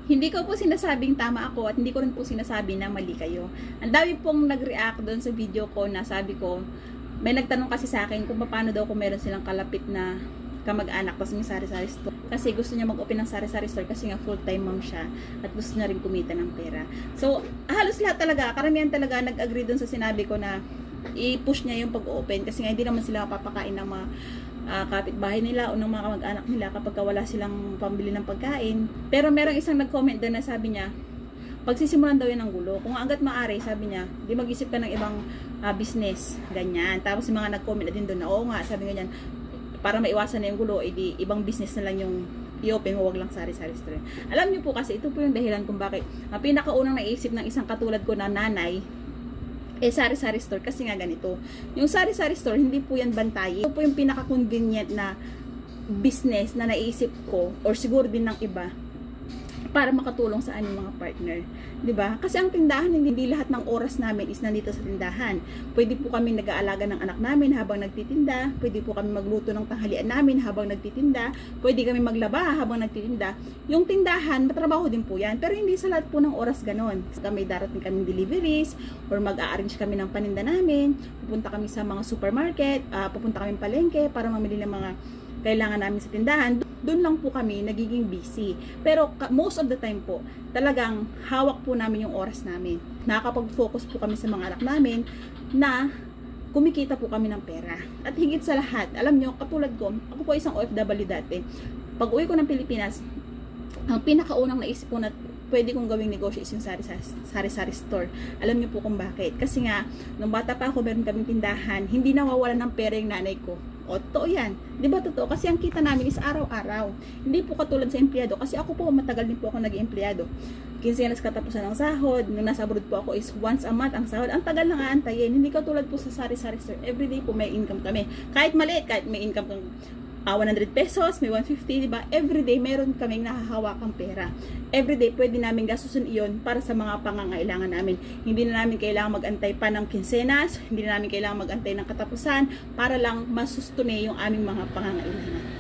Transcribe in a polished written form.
Hindi ko po sinasabing tama ako at hindi ko rin po sinasabi na mali kayo. Ang dami pong nag-react doon sa video ko na sabi ko, may nagtanong kasi sa akin kung paano daw kung meron silang kalapit na kamag-anak tapos may sari-sari store. Kasi gusto niya mag-open ng sari-sari store kasi nga full-time mom siya at gusto niya rin kumita ng pera. So, halos lahat talaga, karamihan talaga nag-agree doon sa sinabi ko na i-push niya yung pag-open kasi nga hindi naman sila mapapakain ng mga kapitbahay nila o ng mga kamag-anak nila kapag wala silang pambili ng pagkain. Pero merong isang nag-comment doon na sabi niya, pagsisimulan daw yan ng gulo. Kung hanggat maaari, sabi niya, di mag-isip ka ng ibang business, ganyan. Tapos yung mga nag-comment na din doon na, oo nga, sabi nga yan, para maiwasan na yung gulo, edi ibang business na lang yung i-open mo, wag lang sari-sari store. Alam niyo po kasi, ito po yung dahilan kung bakit ang pinakaunang naisip ng isang katulad ko na nanay, sari-sari store kasi nga ganito. Yung sari-sari store, hindi po yan bantayin. Ito po yung pinaka-convenient na business na naisip ko or siguro din ng iba para makatulong sa aming mga partner. 'Di ba? Kasi ang tindahan, hindi lahat ng oras namin is nandito sa tindahan. Pwede po kami nag-aalaga ng anak namin habang nagtitinda, pwede po kami magluto ng tanghalian namin habang nagtitinda, pwede kami maglaba habang nagtitinda. Yung tindahan, matrabaho din po yan, pero hindi sa lahat po ng oras ganon. May darating kaming deliveries or mag-a-arrange kami ng paninda namin, pupunta kami sa mga supermarket, pupunta kami palengke para mamili ng mga kailangan namin sa tindahan. Doon lang po kami nagiging busy. Pero most of the time po, talagang hawak po namin yung oras namin. Nakakapag-focus po kami sa mga anak namin na kumikita po kami ng pera. At higit sa lahat, alam nyo, katulad ko, ako po isang OFW dati. Pag uwi ko ng Pilipinas, ang pinakaunang naisip ko na pwede kong gawing negosyo is yung sari-sari store. Alam niyo po kung bakit. Kasi nga, nung bata pa ako, meron kaming tindahan, hindi nawawalan ng pera yung nanay ko. O, totoo yan. Di ba totoo? Kasi ang kita namin is araw-araw. Hindi po katulad sa empleyado. Kasi ako po, matagal din po ako naging empleyado. 15 years katapusan ng sahod. Nung nasa abroad po ako is once a month ang sahod. Ang tagal na aantayin. Hindi katulad po sa sari-sari store. Everyday po may income kami. Kahit maliit, kahit may income kang 100 pesos, may 150, diba? Everyday, meron kaming nakahawakang pera. Everyday, pwede namin gastusin iyon para sa mga pangangailangan namin. Hindi na namin kailangan mag-antay pa ng kinsenas, hindi na namin kailangan mag-antay ng katapusan para lang masustune yung aming mga pangangailangan.